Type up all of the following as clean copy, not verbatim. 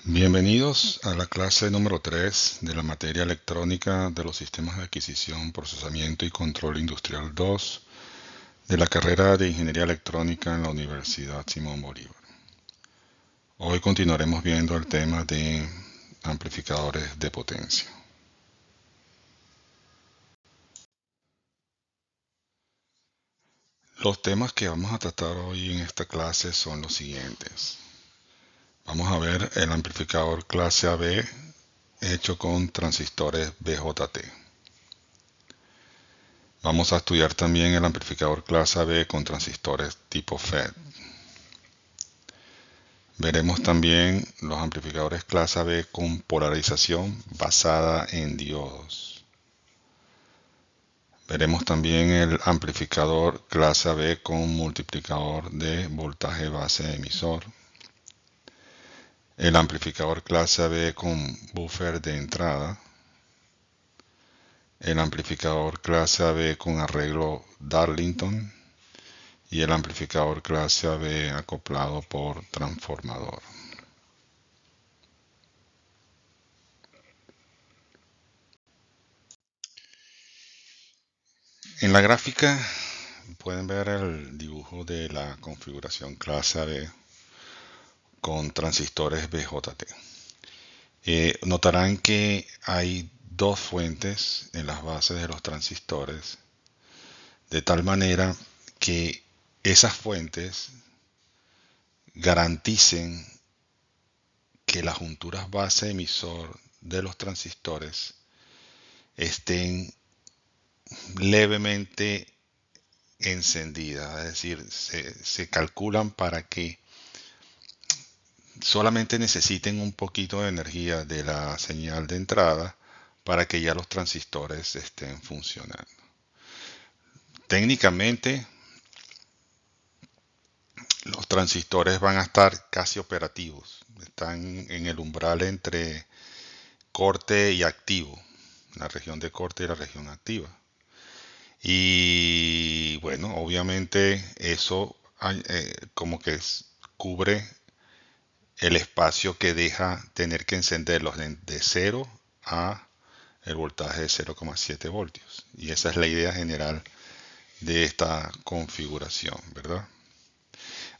Bienvenidos a la clase número 3 de la materia electrónica de los sistemas de adquisición, procesamiento y control industrial 2 de la carrera de Ingeniería Electrónica en la Universidad Simón Bolívar. Hoy continuaremos viendo el tema de amplificadores de potencia. Los temas que vamos a tratar hoy en esta clase son los siguientes. Vamos a ver el amplificador clase AB hecho con transistores BJT. Vamos a estudiar también el amplificador clase AB con transistores tipo FET. Veremos también los amplificadores clase AB con polarización basada en diodos. Veremos también el amplificador clase AB con multiplicador de voltaje base emisor. El amplificador clase AB con buffer de entrada. El amplificador clase AB con arreglo Darlington. Y el amplificador clase AB acoplado por transformador. En la gráfica pueden ver el dibujo de la configuración clase AB con transistores BJT. Notarán que hay dos fuentes en las bases de los transistores, de tal manera que esas fuentes garanticen que las junturas base emisor de los transistores estén levemente encendidas, es decir, se calculan para que solamente necesiten un poquito de energía de la señal de entrada para que ya los transistores estén funcionando. Técnicamente, los transistores van a estar casi operativos, están en el umbral entre corte y activo, la región de corte y la región activa. Y bueno, obviamente eso como que cubre el espacio que deja tener que encenderlos de 0 a el voltaje de 0,7 voltios. Y esa es la idea general de esta configuración, ¿verdad?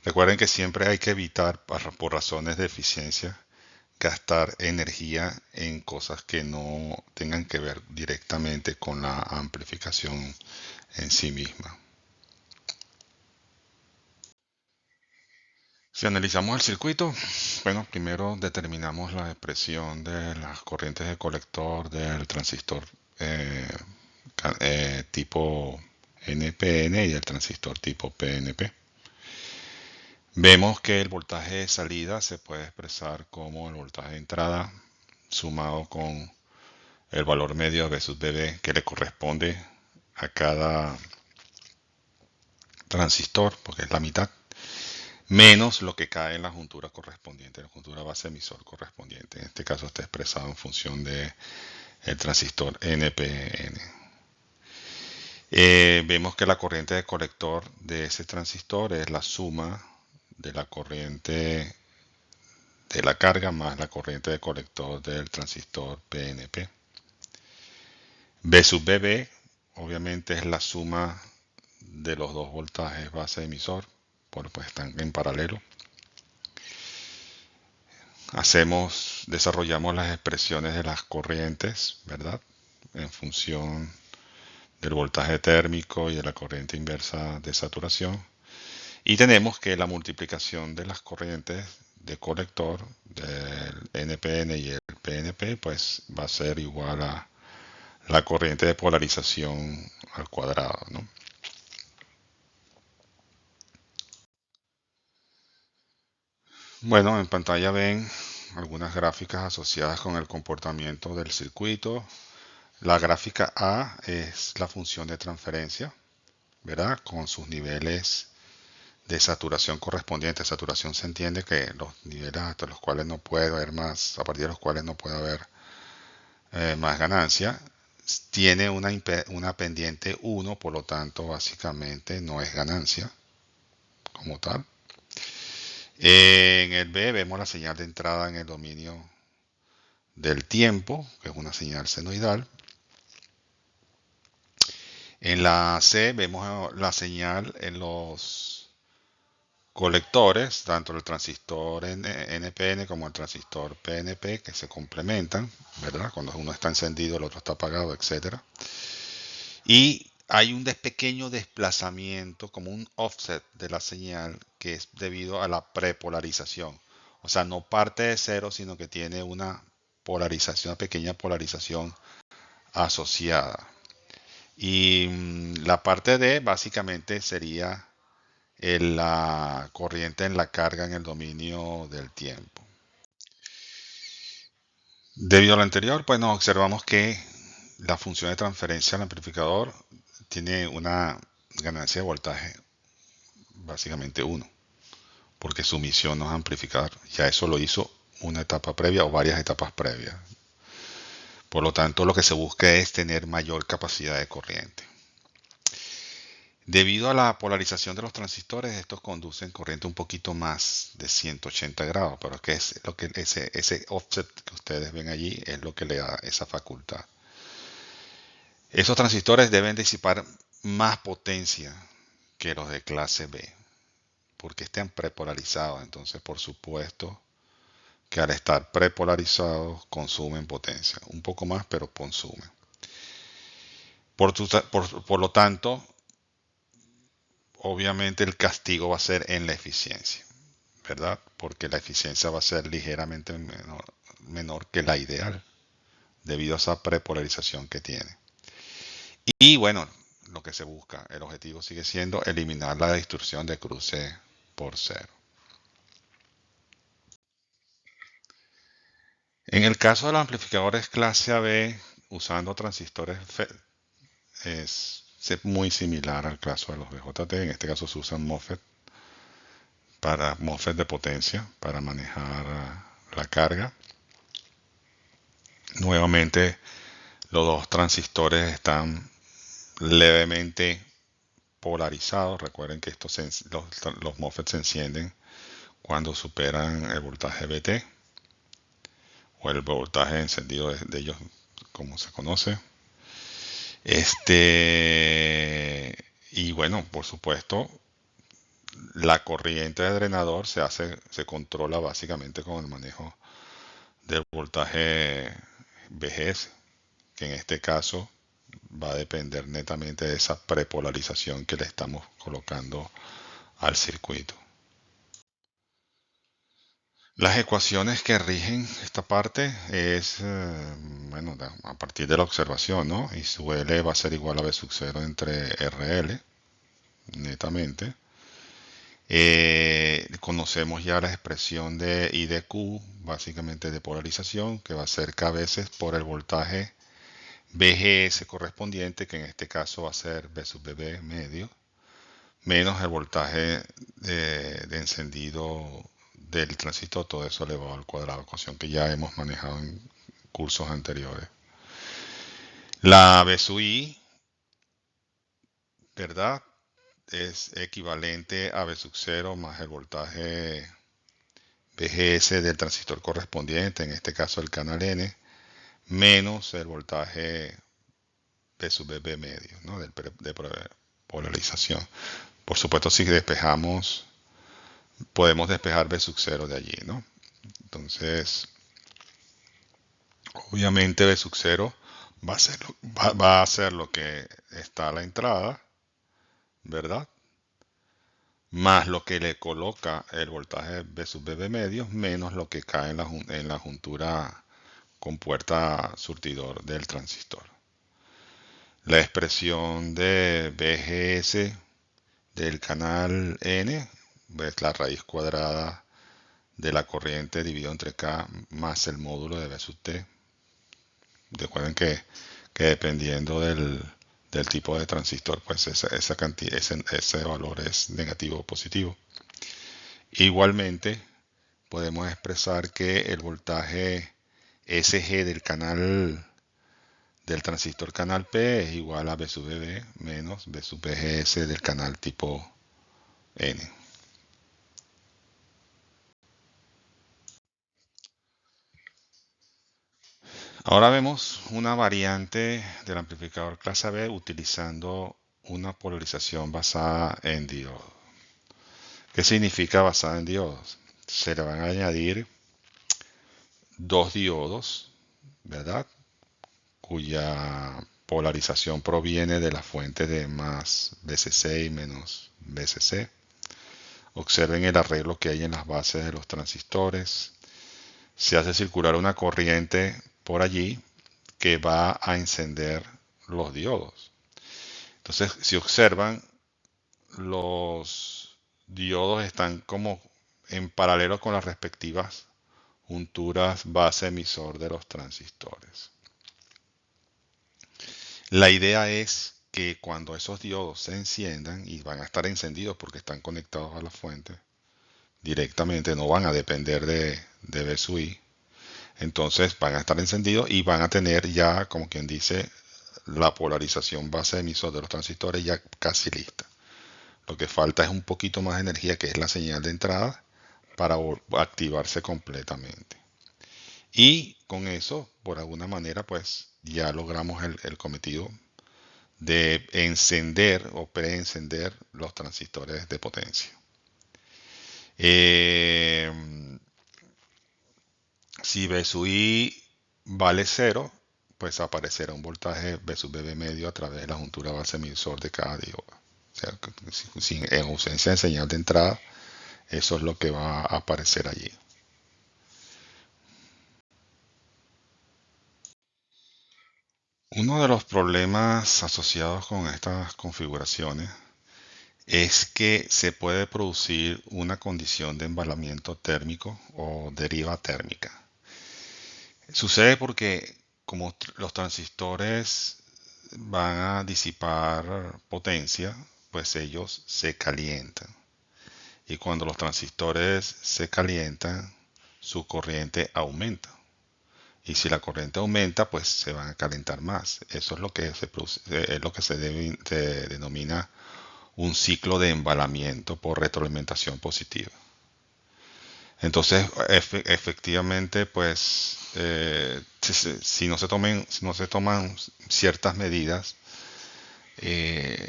Recuerden que siempre hay que evitar, por razones de eficiencia, gastar energía en cosas que no tengan que ver directamente con la amplificación en sí misma. Si analizamos el circuito, bueno, primero determinamos la expresión de las corrientes de colector del transistor tipo NPN y el transistor tipo PNP. Vemos que el voltaje de salida se puede expresar como el voltaje de entrada sumado con el valor medio V sub BB que le corresponde a cada transistor, porque es la mitad, menos lo que cae en la juntura correspondiente, la juntura base emisor correspondiente. En este caso está expresado en función de el transistor NPN. Vemos que la corriente de colector de ese transistor es la suma de la corriente de la carga más la corriente de colector del transistor PNP. V sub BB obviamente es la suma de los dos voltajes base emisor, porque pues están en paralelo. Desarrollamos las expresiones de las corrientes, ¿verdad? En función del voltaje térmico y de la corriente inversa de saturación. Y tenemos que la multiplicación de las corrientes de colector del NPN y el PNP pues va a ser igual a la corriente de polarización al cuadrado, ¿no? Bueno, en pantalla ven algunas gráficas asociadas con el comportamiento del circuito. La gráfica A es la función de transferencia, ¿verdad? Con sus niveles de saturación correspondientes. Saturación se entiende que los niveles hasta los cuales no puede haber más, a partir de los cuales no puede haber más ganancia, tiene una pendiente 1, por lo tanto básicamente no es ganancia como tal. En el B vemos la señal de entrada en el dominio del tiempo, que es una señal senoidal. En la C vemos la señal en los colectores, tanto el transistor NPN como el transistor PNP, que se complementan, ¿verdad? Cuando uno está encendido, el otro está apagado, etcétera. Y hay un pequeño desplazamiento, como un offset de la señal, que es debido a la prepolarización. O sea, no parte de cero, sino que tiene una polarización, una pequeña polarización asociada. Y la parte D básicamente sería la corriente en la carga en el dominio del tiempo. Debido a lo anterior, pues nos observamos que la función de transferencia al amplificador tiene una ganancia de voltaje básicamente 1, porque su misión no es amplificar. Ya eso lo hizo una etapa previa o varias etapas previas. Por lo tanto, lo que se busca es tener mayor capacidad de corriente. Debido a la polarización de los transistores, estos conducen corriente un poquito más de 180 grados, pero que es lo que ese offset que ustedes ven allí es lo que le da esa facultad. Esos transistores deben disipar más potencia que los de clase B, porque estén prepolarizados. Entonces, por supuesto que al estar prepolarizados consumen potencia, un poco más, pero consumen. Por lo tanto, obviamente el castigo va a ser en la eficiencia, ¿verdad? Porque la eficiencia va a ser ligeramente menor que la ideal, debido a esa prepolarización que tiene. Y bueno, lo que se busca, el objetivo sigue siendo eliminar la distorsión de cruce por cero. En el caso de los amplificadores clase AB, usando transistores es muy similar al caso de los BJT. En este caso se usan MOSFET de potencia para manejar la carga. Nuevamente, los dos transistores están levemente polarizados. Recuerden que los MOSFET se encienden cuando superan el voltaje BT o el voltaje encendido de ellos, como se conoce. Y bueno, por supuesto, la corriente de drenador se controla básicamente con el manejo del voltaje VGS, que en este caso va a depender netamente de esa prepolarización que le estamos colocando al circuito. Las ecuaciones que rigen esta parte es, bueno, a partir de la observación, ¿no? Y su L va a ser igual a B sub 0 entre RL, netamente. Conocemos ya la expresión de I de Q, básicamente de polarización, que va a ser K veces por el voltaje VGS correspondiente, que en este caso va a ser B sub BB medio, menos el voltaje de encendido del transistor, todo eso elevado al cuadrado, ecuación que ya hemos manejado en cursos anteriores. La B sub I, ¿verdad? Es equivalente a B sub 0 más el voltaje VGS del transistor correspondiente, en este caso el canal N, menos el voltaje B sub BB medio, ¿no? de polarización. Por supuesto, si despejamos, podemos despejar B sub 0 de allí, ¿no? Entonces, obviamente B sub 0 va a ser lo que está a la entrada, ¿verdad? Más lo que le coloca el voltaje B sub BB medio, menos lo que cae en la juntura con puerta surtidor del transistor. La expresión de VGS del canal N es la raíz cuadrada de la corriente dividido entre K más el módulo de B sub T. Recuerden que dependiendo del tipo de transistor, pues ese valor es negativo o positivo. Igualmente, podemos expresar que el voltaje SG del transistor canal P es igual a B sub BB menos B sub BGS del canal tipo N. Ahora vemos una variante del amplificador clase B utilizando una polarización basada en diodos. ¿Qué significa basada en diodos? Se le van a añadir dos diodos, ¿verdad? Cuya polarización proviene de la fuente de más BCC y menos BCC. Observen el arreglo que hay en las bases de los transistores. Se hace circular una corriente por allí que va a encender los diodos. Entonces, si observan, los diodos están como en paralelo con las respectivas junturas base emisor de los transistores. La idea es que cuando esos diodos se enciendan, y van a estar encendidos porque están conectados a la fuente directamente, no van a depender de B sub I, entonces van a estar encendidos y van a tener ya, como quien dice, la polarización base emisor de los transistores ya casi lista. Lo que falta es un poquito más de energía, que es la señal de entrada, para activarse completamente. Y con eso, por alguna manera, pues ya logramos el cometido de encender o preencender los transistores de potencia. Eh, si B sub I vale 0, pues aparecerá un voltaje B sub BB medio a través de la juntura base emisor de cada diodo. O sea, en ausencia de señal de entrada, eso es lo que va a aparecer allí. Uno de los problemas asociados con estas configuraciones es que se puede producir una condición de embalamiento térmico o deriva térmica. Sucede porque como los transistores van a disipar potencia, pues ellos se calientan. Y cuando los transistores se calientan, su corriente aumenta. Y si la corriente aumenta, pues se van a calentar más. Eso es lo que es lo que se denomina un ciclo de embalamiento por retroalimentación positiva. Entonces, efectivamente, pues, si no se toman ciertas medidas,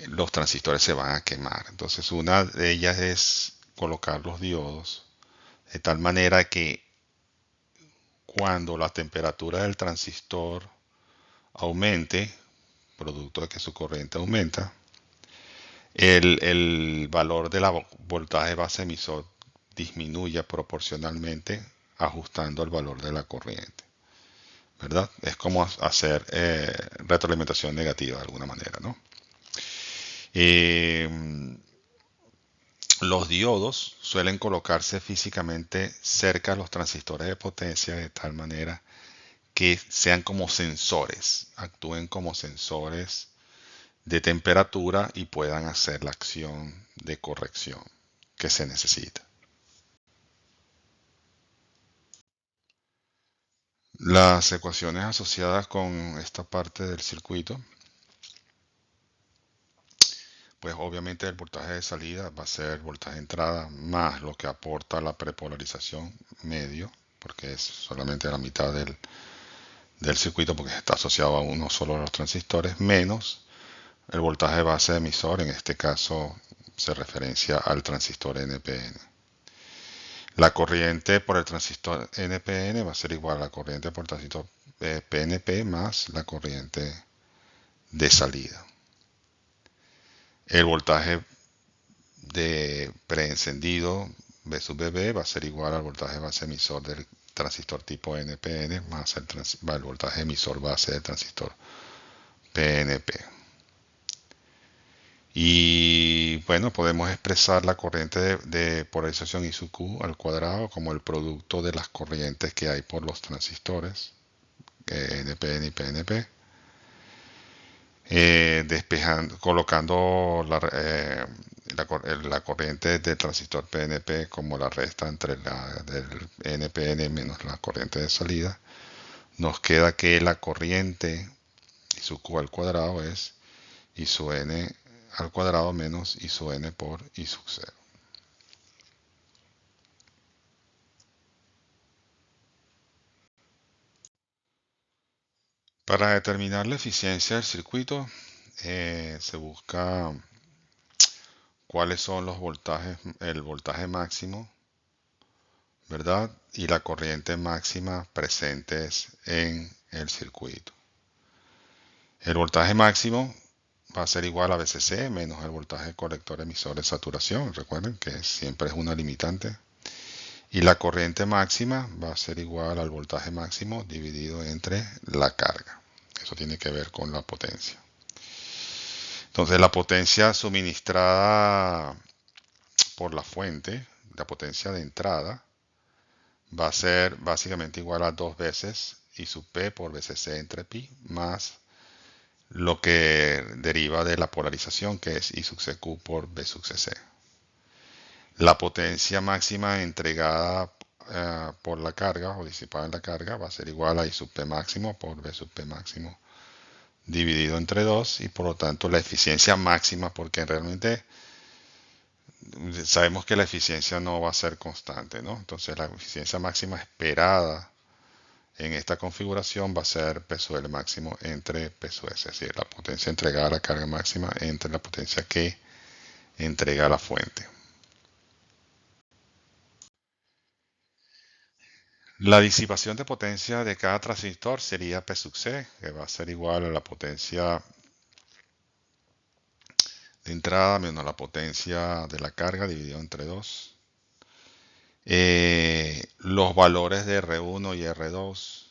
los transistores se van a quemar. Entonces, una de ellas es colocar los diodos de tal manera que cuando la temperatura del transistor aumente, producto de que su corriente aumenta, el valor de la voltaje base emisor disminuya proporcionalmente ajustando el valor de la corriente, ¿verdad? Es como hacer retroalimentación negativa de alguna manera, ¿no? Eh, los diodos suelen colocarse físicamente cerca de los transistores de potencia de tal manera que sean como sensores, actúen como sensores de temperatura y puedan hacer la acción de corrección que se necesita. Las ecuaciones asociadas con esta parte del circuito, pues obviamente el voltaje de salida va a ser el voltaje de entrada más lo que aporta la prepolarización medio, porque es solamente la mitad del circuito porque está asociado a uno solo de los transistores, menos el voltaje base emisor, en este caso se referencia al transistor NPN. La corriente por el transistor NPN va a ser igual a la corriente por el transistor PNP más la corriente de salida. El voltaje de preencendido B sub BB va a ser igual al voltaje base emisor del transistor tipo NPN más el voltaje emisor base del transistor PNP. Y bueno, podemos expresar la corriente de polarización I sub Q al cuadrado como el producto de las corrientes que hay por los transistores NPN y PNP. Colocando la corriente del transistor PNP como la resta entre la del NPN menos la corriente de salida, nos queda que la corriente I sub Q al cuadrado es I sub N al cuadrado menos I sub N por I sub 0. Para determinar la eficiencia del circuito, se busca cuáles son los voltajes, el voltaje máximo, ¿verdad? Y la corriente máxima presentes en el circuito. El voltaje máximo va a ser igual a VCC menos el voltaje colector emisor de saturación. Recuerden que siempre es una limitante. Y la corriente máxima va a ser igual al voltaje máximo dividido entre la carga. Eso tiene que ver con la potencia. Entonces la potencia suministrada por la fuente, la potencia de entrada, va a ser básicamente igual a 2 veces I sub P por VCC entre pi más lo que deriva de la polarización, que es I sub CQ por V sub CC. La potencia máxima entregada por la carga o disipada en la carga va a ser igual a I sub P máximo por V sub P máximo dividido entre 2 y por lo tanto la eficiencia máxima, porque realmente sabemos que la eficiencia no va a ser constante, ¿no? Entonces la eficiencia máxima esperada en esta configuración va a ser P sub L máximo entre P sub S, es decir, la potencia entregada a la carga máxima entre la potencia que entrega la fuente. La disipación de potencia de cada transistor sería P sub C, que va a ser igual a la potencia de entrada menos la potencia de la carga dividido entre 2. Los valores de R1 y R2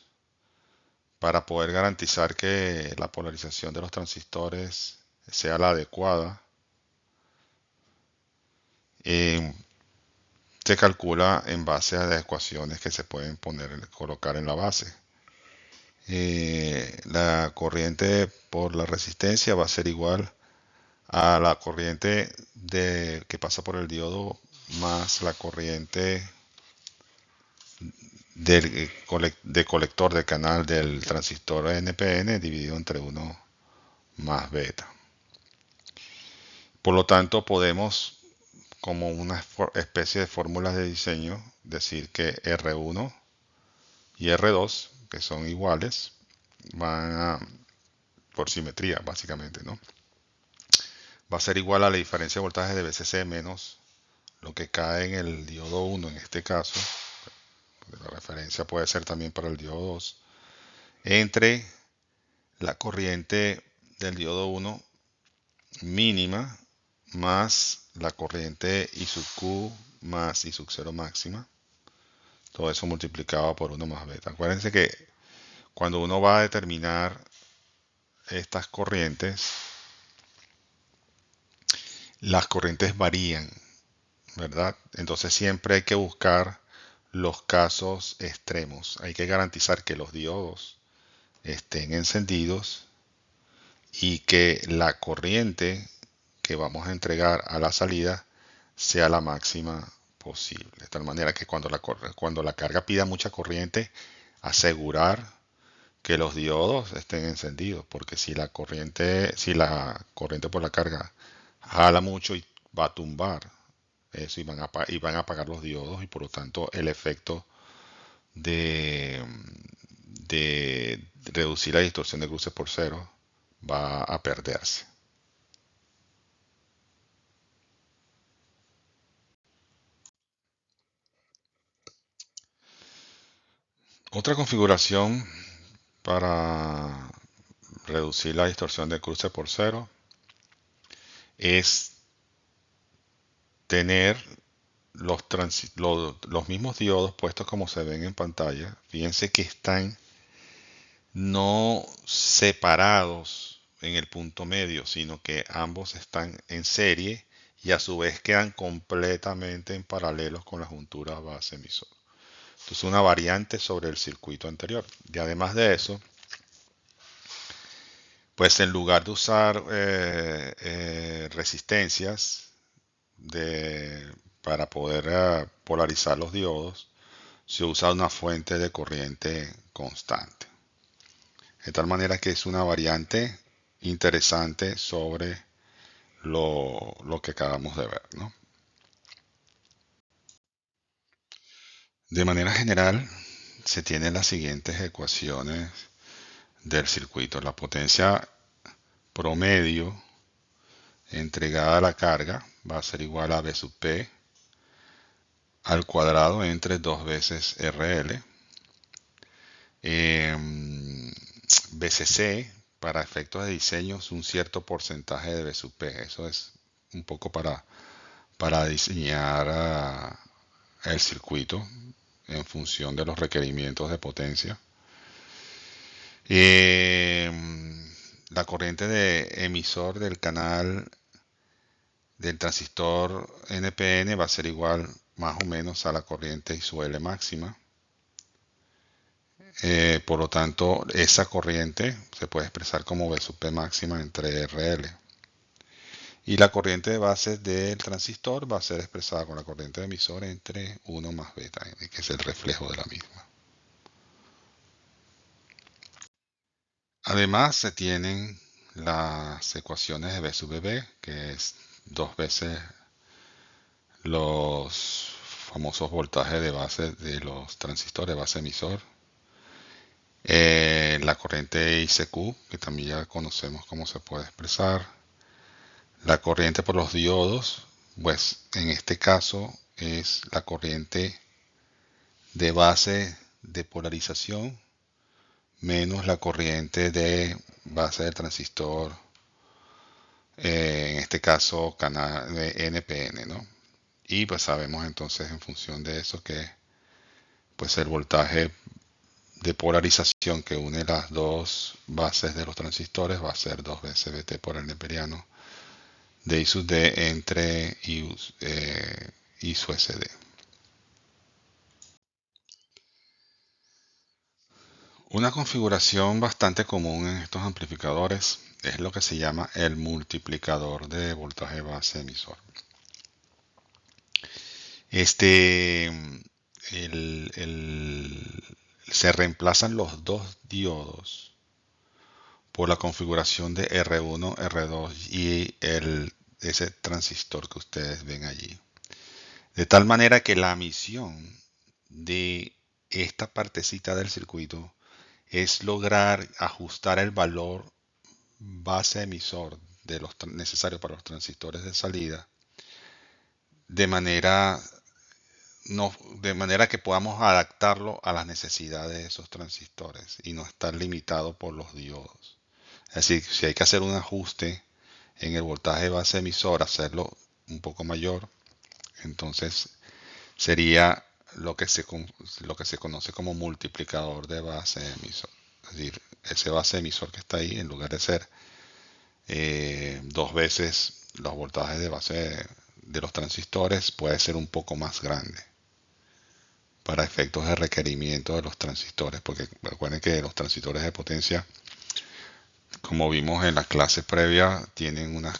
para poder garantizar que la polarización de los transistores sea la adecuada. Eh, se calcula en base a las ecuaciones que se pueden colocar en la base. La corriente por la resistencia va a ser igual a la corriente que pasa por el diodo más la corriente de colector del canal del transistor NPN dividido entre 1 más beta. Por lo tanto, podemos, como una especie de fórmulas de diseño, decir que R1 y R2, que son iguales, por simetría, básicamente, ¿no? Va a ser igual a la diferencia de voltaje de VCC menos lo que cae en el diodo 1 en este caso. La referencia puede ser también para el diodo 2, entre la corriente del diodo 1 mínima más la corriente I sub Q más I sub 0 máxima. Todo eso multiplicado por 1 más beta. Acuérdense que cuando uno va a determinar estas corrientes, las corrientes varían, ¿verdad? Entonces siempre hay que buscar los casos extremos. Hay que garantizar que los diodos estén encendidos y que la corriente que vamos a entregar a la salida sea la máxima posible. De tal manera que cuando la carga pida mucha corriente, asegurar que los diodos estén encendidos, porque si la corriente por la carga jala mucho y va a tumbar eso y van a apagar los diodos y por lo tanto el efecto de reducir la distorsión de cruces por cero va a perderse. Otra configuración para reducir la distorsión de cruce por cero es tener los mismos diodos puestos como se ven en pantalla. Fíjense que están no separados en el punto medio, sino que ambos están en serie y a su vez quedan completamente en paralelo con la juntura base emisor. Entonces una variante sobre el circuito anterior. Y además de eso, pues en lugar de usar resistencias para poder polarizar los diodos, se usa una fuente de corriente constante. De tal manera que es una variante interesante sobre lo que acabamos de ver, ¿no? De manera general, se tienen las siguientes ecuaciones del circuito. La potencia promedio entregada a la carga va a ser igual a V sub P al cuadrado entre 2 veces RL. BCC para efectos de diseño es un cierto porcentaje de V sub P. Eso es un poco para diseñar el circuito en función de los requerimientos de potencia. La corriente de emisor del canal del transistor NPN va a ser igual más o menos a la corriente I sub L máxima. Por lo tanto, esa corriente se puede expresar como V sub P máxima entre RL. Y la corriente de base del transistor va a ser expresada con la corriente de emisor entre 1 más beta n, que es el reflejo de la misma. Además, se tienen las ecuaciones de V sub B, que es 2 veces los famosos voltajes de base de los transistores de base emisor. La corriente ICQ, que también ya conocemos cómo se puede expresar. La corriente por los diodos, pues en este caso es la corriente de base de polarización menos la corriente de base del transistor, en este caso canal de NPN, ¿no? Y pues sabemos entonces en función de eso que pues el voltaje de polarización que une las dos bases de los transistores va a ser 2 veces Vt por el neperiano de I sub D entre I sub SD. Una configuración bastante común en estos amplificadores es lo que se llama el multiplicador de voltaje base emisor. Se reemplazan los dos diodos por la configuración de R1, R2 y ese transistor que ustedes ven allí. De tal manera que la misión de esta partecita del circuito es lograr ajustar el valor base emisor necesario para los transistores de salida de manera, no, de manera que podamos adaptarlo a las necesidades de esos transistores y no estar limitado por los diodos. Es decir, si hay que hacer un ajuste en el voltaje base emisor, hacerlo un poco mayor, entonces sería lo que se conoce como multiplicador de base emisor. Es decir, ese base emisor que está ahí, en lugar de ser 2 veces los voltajes de base de los transistores, puede ser un poco más grande para efectos de requerimiento de los transistores, porque recuerden que los transistores de potencia, como vimos en las clases previas, tienen unas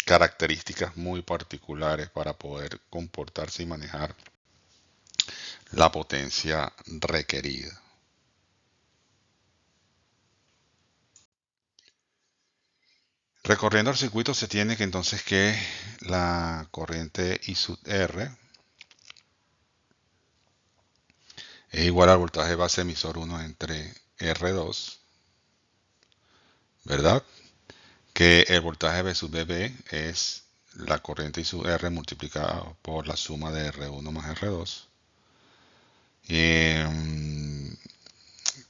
características muy particulares para poder comportarse y manejar la potencia requerida. Recorriendo el circuito se tiene que entonces que la corriente I sub R es igual al voltaje base emisor 1 entre R2, ¿verdad? Que el voltaje V sub B es la corriente I sub R multiplicada por la suma de R1 más R2.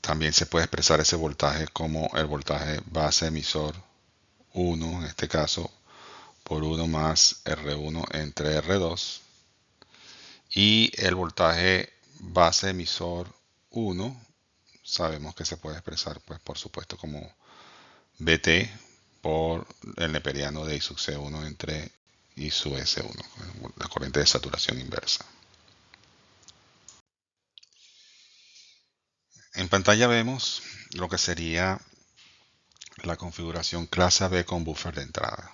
También se puede expresar ese voltaje como el voltaje base emisor 1, en este caso, por 1 más R1 entre R2. Y el voltaje base emisor 1 sabemos que se puede expresar, pues por supuesto, como Vt por el neperiano de I sub C1 entre I sub S1, la corriente de saturación inversa. En pantalla vemos lo que sería la configuración clase AB con buffer de entrada.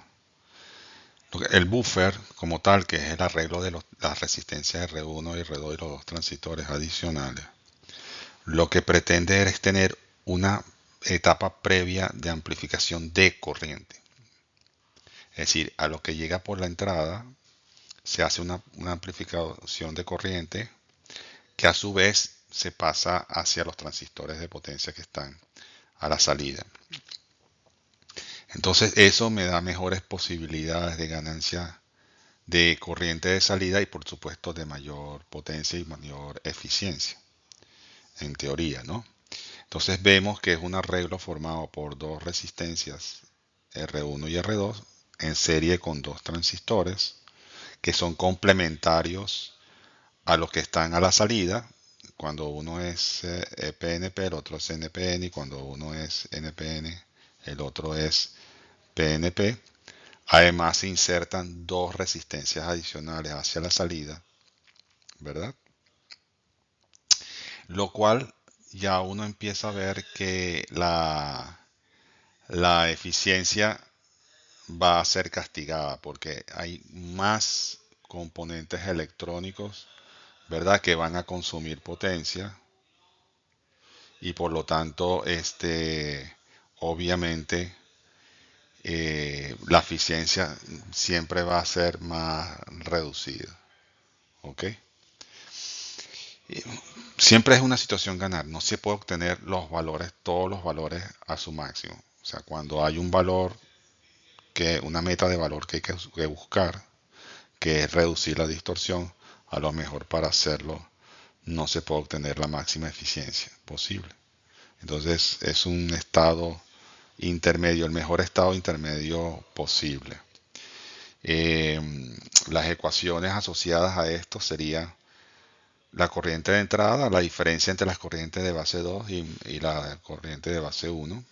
El buffer como tal, que es el arreglo de las resistencias R1 y R2 y los dos transistores adicionales, lo que pretende es tener una etapa previa de amplificación de corriente. Es decir, a lo que llega por la entrada se hace una amplificación de corriente que a su vez se pasa hacia los transistores de potencia que están a la salida. Entonces eso me da mejores posibilidades de ganancia de corriente de salida y por supuesto de mayor potencia y mayor eficiencia, en teoría, ¿no? Entonces vemos que es un arreglo formado por dos resistencias R1 y R2 en serie con dos transistores que son complementarios a los que están a la salida. Cuando uno es PNP, el otro es NPN, y cuando uno es NPN, el otro es PNP. Además se insertan dos resistencias adicionales hacia la salida, ¿verdad? Lo cual ya uno empieza a ver que la eficiencia va a ser castigada porque hay más componentes electrónicos, ¿verdad? Que van a consumir potencia y por lo tanto, obviamente, la eficiencia siempre va a ser más reducida, ¿ok? Y siempre es una situación ganar, no se puede obtener los valores, todos los valores a su máximo. O sea, cuando hay un valor una meta de valor que hay que buscar, que es reducir la distorsión, a lo mejor para hacerlo no se puede obtener la máxima eficiencia posible. Entonces es un estado intermedio, el mejor estado intermedio posible. Eh, las ecuaciones asociadas a esto serían la corriente de entrada, la diferencia entre las corrientes de base 2 y la corriente de base 1.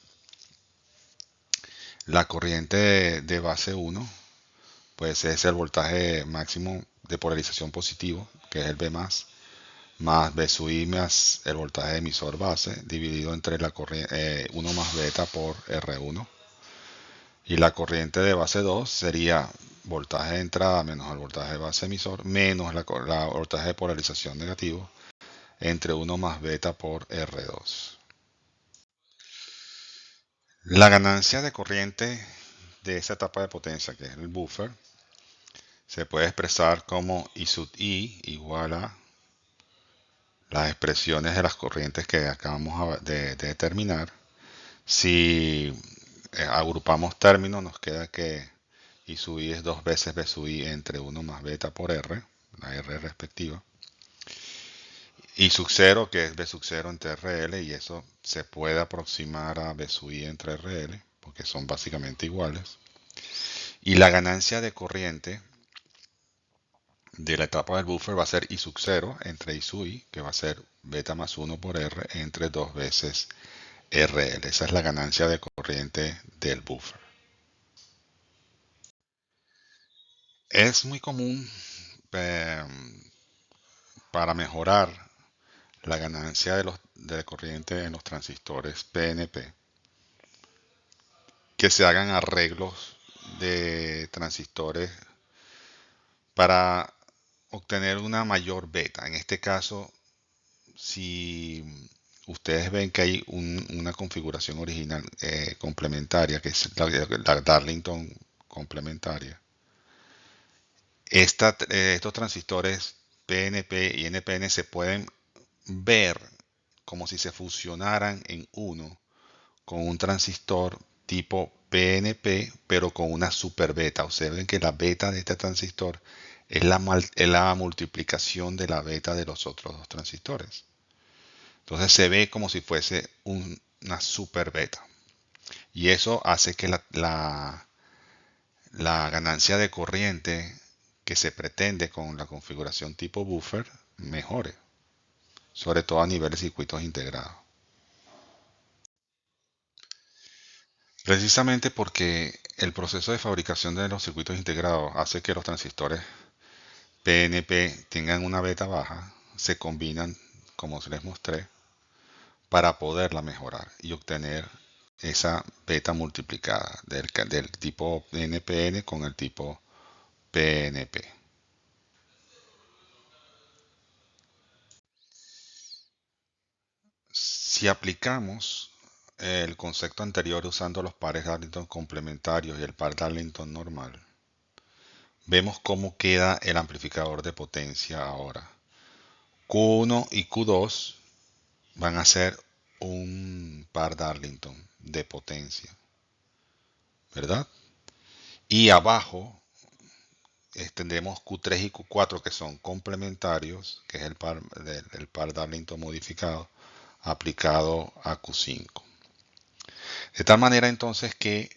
La corriente de base 1 pues es el voltaje máximo de polarización positivo, que es el B+, más B sub I más el voltaje emisor base, dividido entre la corriente 1 más beta por R1. Y la corriente de base 2 sería voltaje de entrada menos el voltaje de base emisor, menos la voltaje de polarización negativo, entre 1 más beta por R2. La ganancia de corriente de esa etapa de potencia, que es el buffer, se puede expresar como I sub I igual a las expresiones de las corrientes que acabamos de determinar. Si agrupamos términos, nos queda que I sub I es 2 veces B sub I entre 1 más beta por R, la R respectiva. I sub 0, que es B sub 0 entre RL, y eso se puede aproximar a B sub I entre RL, porque son básicamente iguales. Y la ganancia de corriente de la etapa del buffer va a ser I sub 0 entre I sub I, que va a ser beta más 1 por R entre 2 veces RL. Esa es la ganancia de corriente del buffer. Es muy común eh, para mejorar la ganancia de corriente en los transistores PNP que se hagan arreglos de transistores para obtener una mayor beta. En este caso, si ustedes ven que hay una configuración original complementaria, que es la Darlington complementaria, estos transistores PNP y NPN se pueden ver como si se fusionaran en uno con un transistor tipo PNP, pero con una super beta. Observen que la beta de este transistor es la multiplicación de la beta de los otros dos transistores. Entonces se ve como si fuese una super beta. Y eso hace que la ganancia de corriente que se pretende con la configuración tipo buffer mejore, sobre todo a nivel de circuitos integrados. Precisamente porque el proceso de fabricación de los circuitos integrados hace que los transistores PNP tengan una beta baja, se combinan, como se les mostré, para poderla mejorar y obtener esa beta multiplicada del tipo NPN con el tipo PNP. Si aplicamos el concepto anterior usando los pares Darlington complementarios y el par Darlington normal, vemos cómo queda el amplificador de potencia ahora. Q1 y Q2 van a ser un par Darlington de potencia, ¿verdad? Y abajo tendremos Q3 y Q4 que son complementarios, que es el par Darlington modificado aplicado a Q5. De tal manera entonces que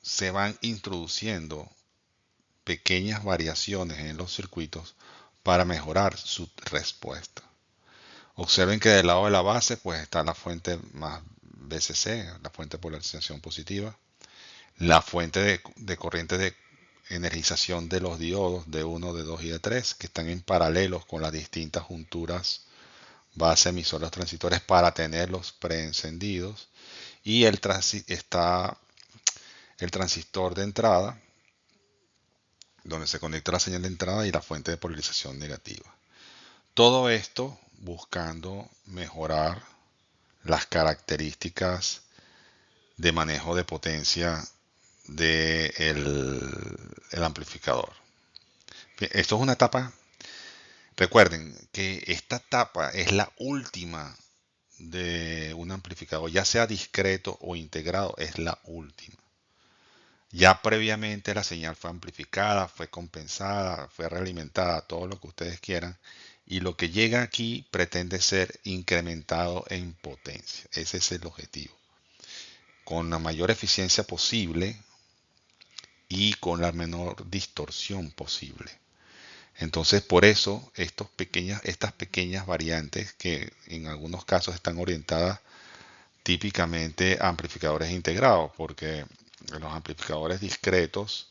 se van introduciendo pequeñas variaciones en los circuitos para mejorar su respuesta. Observen que del lado de la base pues está la fuente más VCC, la fuente de polarización positiva, la fuente de corriente de energización de los diodos de 1, de 2 y de 3 que están en paralelos con las distintas junturas base emisor de los transistores para tenerlos preencendidos, y está el transistor de entrada donde se conecta la señal de entrada y la fuente de polarización negativa. Todo esto buscando mejorar las características de manejo de potencia del amplificador. Esto es una etapa, recuerden que esta etapa es la última de un amplificador, ya sea discreto o integrado, es la última. Ya previamente la señal fue amplificada, fue compensada, fue realimentada, todo lo que ustedes quieran, y lo que llega aquí pretende ser incrementado en potencia. Ese es el objetivo. Con la mayor eficiencia posible y con la menor distorsión posible. Entonces, por eso estas pequeñas variantes que en algunos casos están orientadas típicamente a amplificadores integrados, porque los amplificadores discretos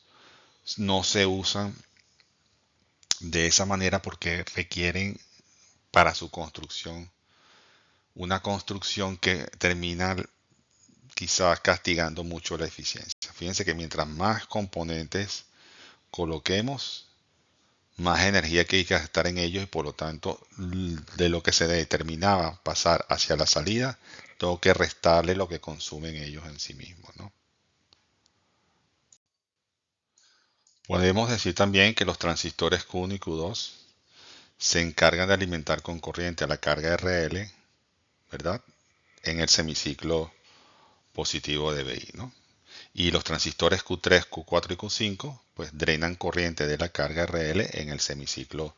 no se usan de esa manera porque requieren para su construcción una construcción que termina quizás castigando mucho la eficiencia. Fíjense que mientras más componentes coloquemos, más energía que hay que gastar en ellos, y por lo tanto de lo que se determinaba pasar hacia la salida, tengo que restarle lo que consumen ellos en sí mismos, ¿no? Podemos decir también que los transistores Q1 y Q2 se encargan de alimentar con corriente a la carga RL, ¿verdad? En el semiciclo positivo de BI, ¿no? Y los transistores Q3, Q4 y Q5 pues drenan corriente de la carga RL en el semiciclo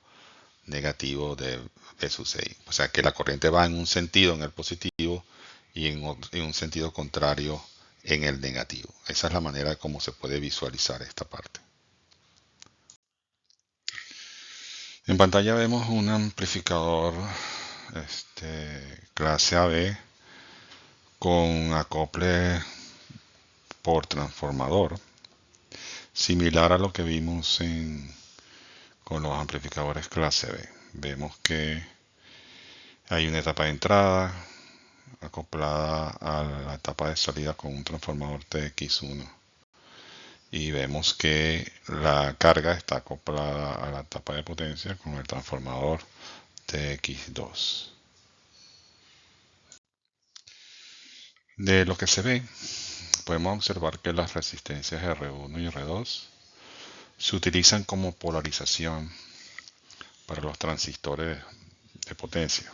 negativo de B sub 6. O sea que la corriente va en un sentido en el positivo y en un sentido contrario en el negativo. Esa es la manera como se puede visualizar esta parte. En pantalla vemos un amplificador clase AB con acople por transformador, similar a lo que vimos con los amplificadores clase B. Vemos que hay una etapa de entrada acoplada a la etapa de salida con un transformador TX1, y vemos que la carga está acoplada a la etapa de potencia con el transformador TX2. De lo que se ve, podemos observar que las resistencias R1 y R2 se utilizan como polarización para los transistores de potencia,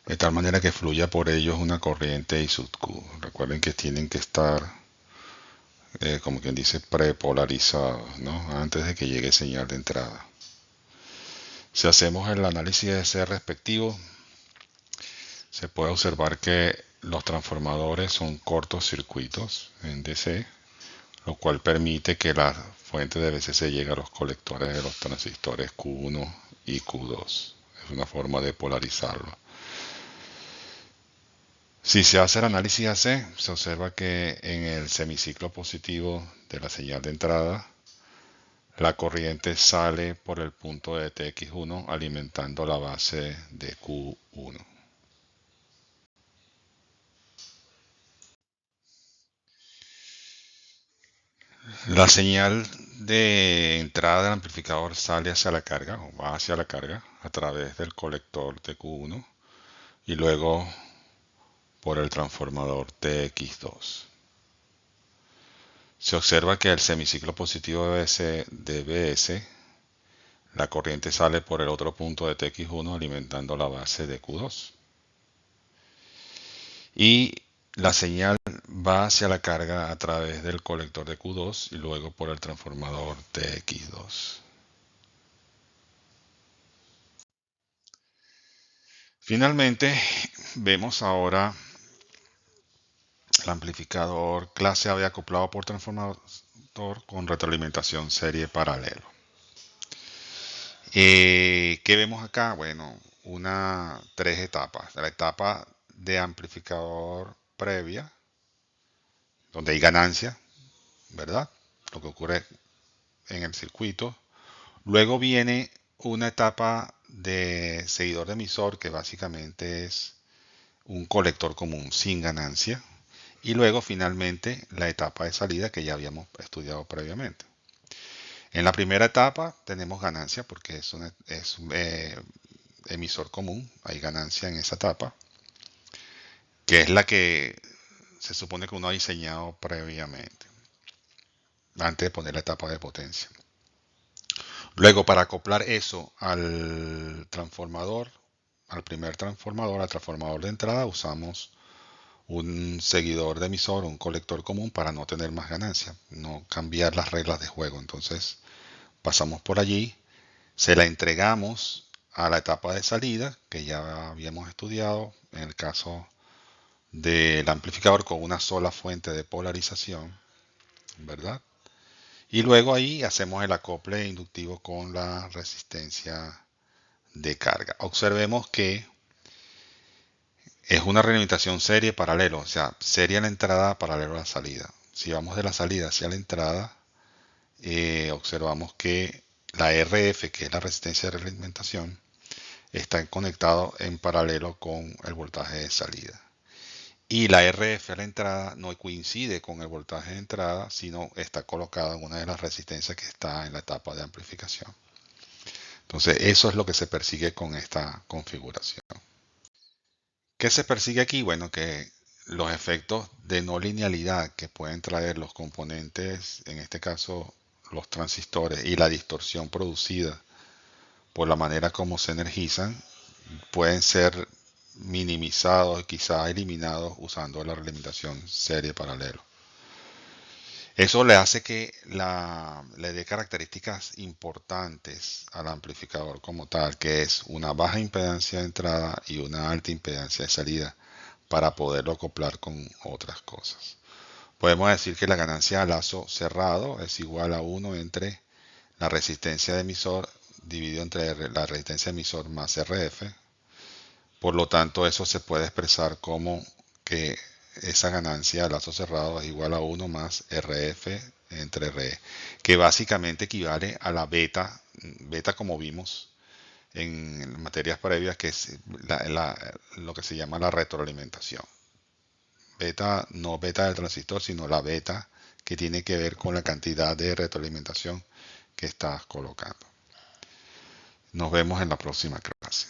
de tal manera que fluya por ellos una corriente I sub Q. Recuerden que tienen que estar, como quien dice, prepolarizados, ¿no? Antes de que llegue señal de entrada. Si hacemos el análisis de ese respectivo, se puede observar que los transformadores son cortocircuitos en DC, lo cual permite que la fuente de VCC llegue a los colectores de los transistores Q1 y Q2. Es una forma de polarizarlo. Si se hace el análisis AC, se observa que en el semiciclo positivo de la señal de entrada, la corriente sale por el punto de TX1 alimentando la base de Q1. La señal de entrada del amplificador sale hacia la carga o va hacia la carga a través del colector de Q1 y luego por el transformador TX2. Se observa que el semiciclo positivo de BS, la corriente sale por el otro punto de TX1 alimentando la base de Q2. Y la señal va hacia la carga a través del colector de Q2 y luego por el transformador TX2. Finalmente, vemos ahora el amplificador clase AB acoplado por transformador con retroalimentación serie paralelo. ¿Qué vemos acá? Bueno, tres etapas. La etapa de amplificador previa, donde hay ganancia, ¿verdad? Lo que ocurre en el circuito. Luego viene una etapa de seguidor de emisor, que básicamente es un colector común sin ganancia. Y luego finalmente la etapa de salida que ya habíamos estudiado previamente. En la primera etapa tenemos ganancia porque es un emisor común, hay ganancia en esa etapa, que es la que se supone que uno ha diseñado previamente, antes de poner la etapa de potencia. Luego, para acoplar eso al transformador, al primer transformador, al transformador de entrada, usamos un seguidor de emisor, un colector común para no tener más ganancia, no cambiar las reglas de juego. Entonces, pasamos por allí, se la entregamos a la etapa de salida, que ya habíamos estudiado en el caso del amplificador con una sola fuente de polarización, ¿verdad? Y luego ahí hacemos el acople inductivo con la resistencia de carga. Observemos que es una realimentación serie paralelo, o sea, serie a la entrada, paralelo a la salida. Si vamos de la salida hacia la entrada, observamos que la RF, que es la resistencia de realimentación, está conectado en paralelo con el voltaje de salida. Y la RF a la entrada no coincide con el voltaje de entrada, sino está colocada en una de las resistencias que está en la etapa de amplificación. Entonces, eso es lo que se persigue con esta configuración. ¿Qué se persigue aquí? Bueno, que los efectos de no linealidad que pueden traer los componentes, en este caso los transistores, y la distorsión producida por la manera como se energizan, pueden ser minimizados, quizás eliminados usando la realimentación serie paralelo. Eso le hace que le dé características importantes al amplificador como tal, que es una baja impedancia de entrada y una alta impedancia de salida para poderlo acoplar con otras cosas. Podemos decir que la ganancia a lazo cerrado es igual a 1 entre la resistencia de emisor dividido entre la resistencia de emisor más RF. Por lo tanto, eso se puede expresar como que esa ganancia a lazo cerrado es igual a 1 más RF entre RE, que básicamente equivale a la beta, beta como vimos en materias previas, que es lo que se llama la retroalimentación. Beta, no beta del transistor, sino la beta que tiene que ver con la cantidad de retroalimentación que estás colocando. Nos vemos en la próxima clase.